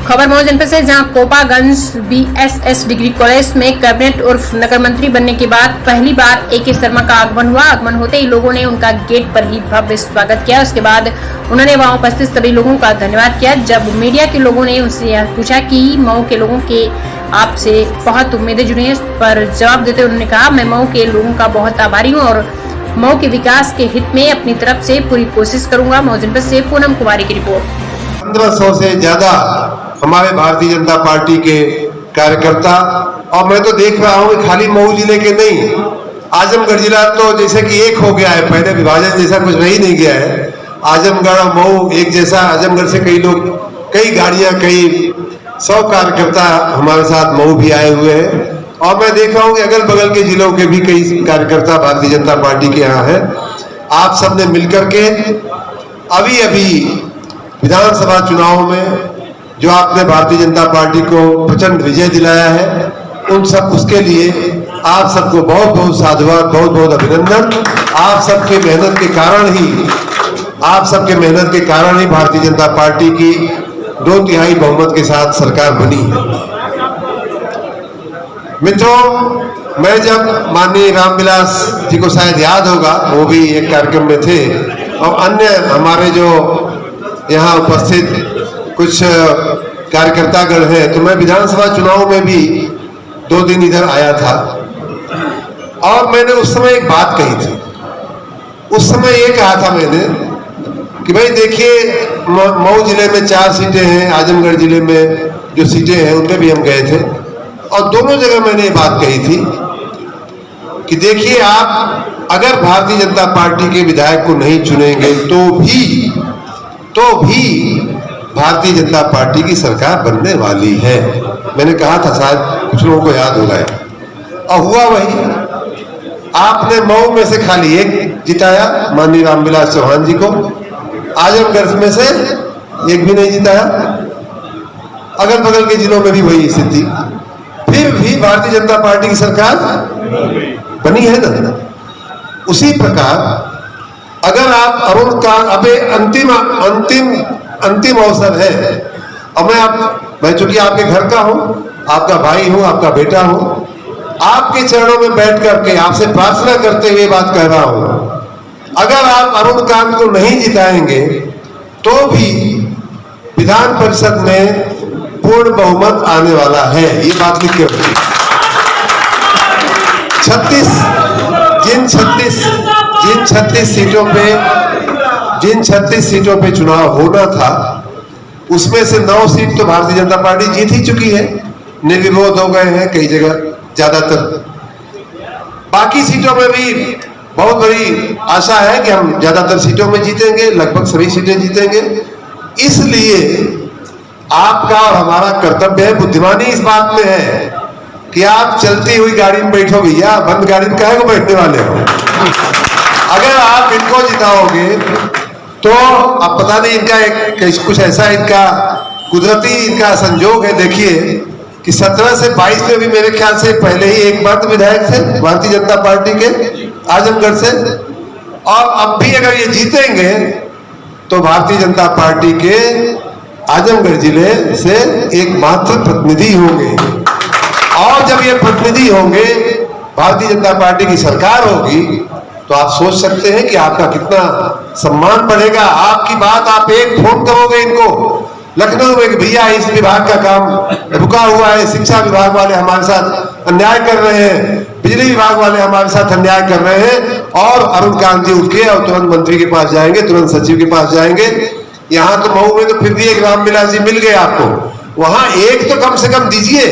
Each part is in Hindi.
खबर मऊ जनपद से, जहां कोपागंज बीएसएस डिग्री कॉलेज में कैबिनेट और नगर मंत्री बनने के बाद पहली बार ए.के. शर्मा का आगमन हुआ। आगमन होते ही लोगों ने उनका गेट पर ही भव्य स्वागत किया। उसके बाद उन्होंने वहां उपस्थित सभी लोगों का धन्यवाद किया। जब मीडिया के लोगों ने उनसे यह पूछा कि मऊ के लोगों के आपसे बहुत उम्मीदें जुड़ी हैं, पर जवाब देते उन्होंने कहा, मैं मऊ के लोगों का बहुत आभारी हूँ और मऊ के विकास के हित में अपनी तरफ से पूरी कोशिश करूंगा। मऊ जनपद से पूनम कुमारी की रिपोर्ट। 1500 से ज्यादा हमारे भारतीय जनता पार्टी के कार्यकर्ता, और मैं तो देख रहा हूँ खाली मऊ जिले के नहीं, आजमगढ़ जिला तो जैसे कि एक हो गया है। पहले विभाजन जैसा कुछ रही नहीं गया है। आजमगढ़ और मऊ एक जैसा। आजमगढ़ से कई लोग, कई गाड़ियां, कई 100 कार्यकर्ता हमारे साथ मऊ भी आए हुए हैं। और मैं देख रहा हूँ कि अगल बगल के जिलों के भी कई कार्यकर्ता भारतीय जनता पार्टी के यहाँ हैं। आप सबने मिलकर के अभी विधानसभा चुनाव में जो आपने भारतीय जनता पार्टी को प्रचंड विजय दिलाया है, उन सब उसके लिए आप सबको बहुत बहुत साधुवाद, बहुत बहुत अभिनंदन। आप सबके मेहनत के कारण ही भारतीय जनता पार्टी की 2/3 बहुमत के साथ सरकार बनी है। मित्रों, मैं जब माननीय रामविलास जी को शायद याद होगा, वो भी एक कार्यक्रम में थे, और अन्य हमारे जो यहाँ उपस्थित कुछ कार्यकर्तागण हैं, तो मैं विधानसभा चुनाव में भी 2 दिन इधर आया था और मैंने उस समय एक बात कही थी। उस समय ये कहा था मैंने कि भाई देखिए, मऊ जिले में 4 सीटें हैं, आजमगढ़ जिले में जो सीटें हैं उनमें भी हम गए थे, और दोनों जगह मैंने ये बात कही थी कि देखिए, आप अगर भारतीय जनता पार्टी के विधायक को नहीं चुनेंगे तो भी भारतीय जनता पार्टी की सरकार बनने वाली है। मैंने कहा था, शायद कुछ लोगों को याद होगा, और हुआ वही। आपने मऊ में से खाली एक जिताया, माननीय रामविलास चौहान जी को। आजमगढ़ में से एक भी नहीं जिताया। अगल बगल के जिलों में भी वही स्थिति। फिर भी भारतीय जनता पार्टी की सरकार बनी है ना। उसी प्रकार अगर आप अरुण का अबे अंतिम अवसर है, और मैं चूंकि आपके घर का हूं, आपका भाई हूं, आपका बेटा हूं, आपके चरणों में बैठ करके आपसे प्रार्थना करते हुए बात कह रहा हूं, अगर आप अरुण कांत को नहीं जिताएंगे तो भी विधान परिषद में पूर्ण बहुमत आने वाला है। ये बात लिख के रखिए। जिन 36 सीटों पे चुनाव होना था, उसमें से 9 सीट तो भारतीय जनता पार्टी जीत ही चुकी है। निर्विरोध हो गए हैं कई जगह, ज्यादातर। बाकी सीटों में भी बहुत बड़ी आशा है कि हम ज्यादातर सीटों में जीतेंगे, लगभग सभी सीटें जीतेंगे। इसलिए आपका और हमारा कर्तव्य है, बुद्धिमानी इस बात में है कि आप चलती हुई गाड़ी में बैठो भैया, बंद गाड़ी में काहे को बैठने वाले हो। अगर आप इनको जिताओगे तो अब पता नहीं, इनका कुछ ऐसा इनका कुदरती इनका संजोग है। देखिए कि 17 से 22 में भी मेरे ख्याल से पहले ही एक बार विधायक थे भारतीय जनता पार्टी के आजमगढ़ से, और अब भी अगर ये जीतेंगे तो भारतीय जनता पार्टी के आजमगढ़ जिले से एकमात्र प्रतिनिधि होंगे। और जब ये प्रतिनिधि होंगे, भारतीय जनता पार्टी की सरकार होगी, तो आप सोच सकते हैं कि आपका कितना सम्मान बढ़ेगा। आपकी बात, आप एक फोन करोगे इनको लखनऊ में कि भैया इस विभाग का काम रुका हुआ है, शिक्षा विभाग वाले हमारे साथ अन्याय कर रहे हैं, बिजली विभाग वाले हमारे साथ अन्याय कर रहे हैं, और अरुण कांत जी उठ के और तुरंत मंत्री के पास जाएंगे, तुरंत सचिव के पास जाएंगे। यहाँ तो मऊ में तो फिर भी एक रामविलास जी मिल गए आपको, वहां एक तो कम से कम दीजिए,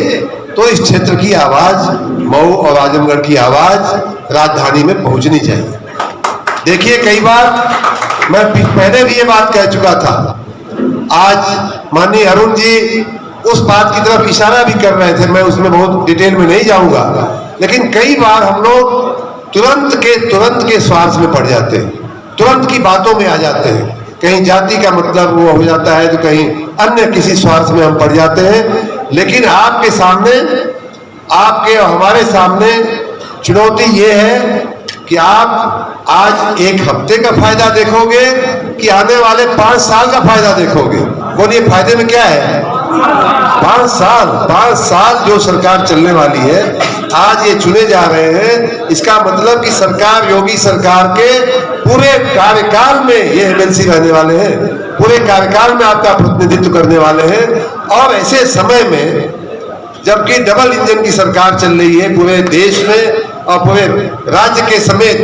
तो इस क्षेत्र की आवाज, मऊ और आजमगढ़ की आवाज राजधानी में पहुंचनी चाहिए। देखिए, कई बार मैं पहले भी ये बात कह चुका था। आज माननीय अरुण जी उस बात की तरफ इशारा भी कर रहे थे, मैं उसमें बहुत डिटेल में नहीं जाऊंगा, लेकिन कई बार हम लोग तुरंत के स्वार्थ में पड़ जाते हैं, तुरंत की बातों में आ जाते हैं। कहीं जाति का मतलब वो हो जाता है, तो कहीं अन्य किसी स्वार्थ में हम पड़ जाते हैं। लेकिन आपके सामने, आपके और हमारे सामने चुनौती ये है कि आप आज एक हफ्ते का फायदा देखोगे कि आने वाले 5 साल का फायदा देखोगे। बोलिए, फायदे में क्या है? 5 साल जो सरकार चलने वाली है, आज ये चुने जा रहे हैं। इसका मतलब कि सरकार, योगी सरकार के पूरे कार्यकाल में ये एमएलसी रहने वाले हैं, पूरे कार्यकाल में आपका प्रतिनिधित्व करने वाले हैं। और ऐसे समय में जबकि डबल इंजन की सरकार चल रही है पूरे देश में और पूरे राज्य के समेत,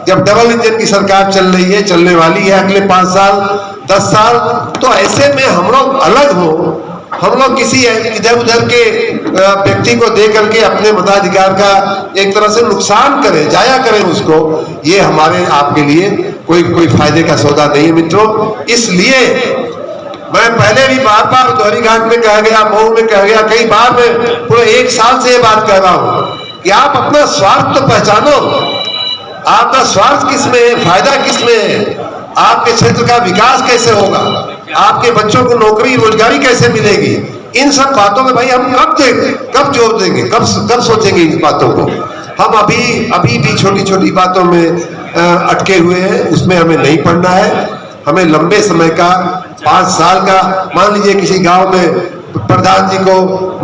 जब डबल इंजन की सरकार चल रही है, चलने वाली है अगले 5 साल 10 साल, तो ऐसे में हम लोग अलग हो, हम लोग किसी इधर उधर के व्यक्ति को दे करके अपने मताधिकार का एक तरह से नुकसान करें, जाया करें उसको, ये हमारे आपके लिए कोई फायदे का सौदा नहीं है मित्रों। इसलिए मैं पहले भी बार बार दोहरीघाट में कह गया, मऊ में कह गया, कई बार मैं पूरे 1 साल से ये बात कर रहा हूं कि आप अपना स्वार्थ तो पहचानो। आपका स्वार्थ किसमें है, फायदा किसमें है, आपके क्षेत्र का विकास कैसे होगा, आपके बच्चों को नौकरी रोजगारी कैसे मिलेगी, इन सब बातों में भाई हम कब जोर देंगे, कब सोचेंगे इन बातों को। हम अभी भी छोटी छोटी बातों में अटके हुए हैं, उसमें हमें नहीं पड़ना है। हमें लंबे समय का, 5 साल का, मान लीजिए किसी गांव में प्रधान जी को,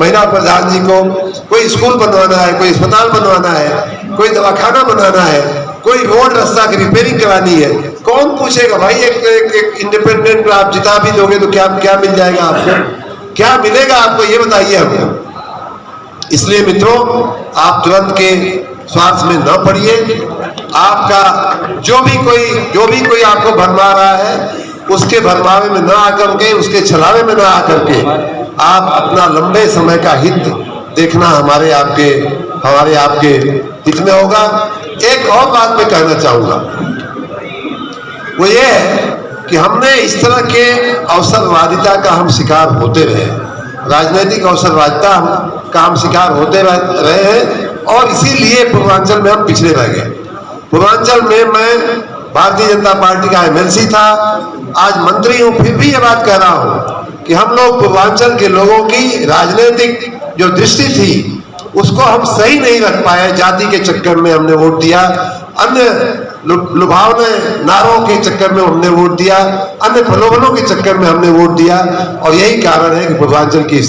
महिला प्रधान जी को कोई स्कूल बनवाना है, कोई अस्पताल बनवाना है, कोई दवाखाना बनाना है, कोई रोड रास्ता की रिपेयरिंग करानी है, कौन पूछेगा भाई। एक इंडिपेंडेंट आप जिता भी दोगे तो क्या मिल जाएगा आपको, क्या मिलेगा आपको, ये बताइए हमको। इसलिए मित्रों, आप तुरंत के स्वार्थ में न पड़िए। आपका जो भी कोई आपको भरमा रहा है, उसके भरमावे में न आकर के, उसके छलावे में न आकर के, आप अपना लंबे समय का हित देखना हमारे आपके हित में होगा। एक और बात मैं कहना चाहूंगा, वो ये है कि हमने इस तरह के अवसरवादिता का हम शिकार होते रहे, राजनीतिक अवसरवादिता का हम शिकार होते रहे हैं, और इसीलिए पूर्वांचल में हम पिछड़े रह गए। पूर्वांचल में मैं भारतीय जनता पार्टी का एमएलसी था, आज मंत्री हूं, फिर भी ये बात कह रहा हूं कि हम लोग पूर्वांचल के लोगों की राजनीतिक जो दृष्टि थी उसको हम सही नहीं रख पाए। जाति के चक्कर में हमने वोट दिया, अन्य लुभावने नारों के चक्कर में हमने वोट दिया, अन्य प्रलोभनों के चक्कर में हमने वोट दिया, और यही कारण है कि पूर्वांचल की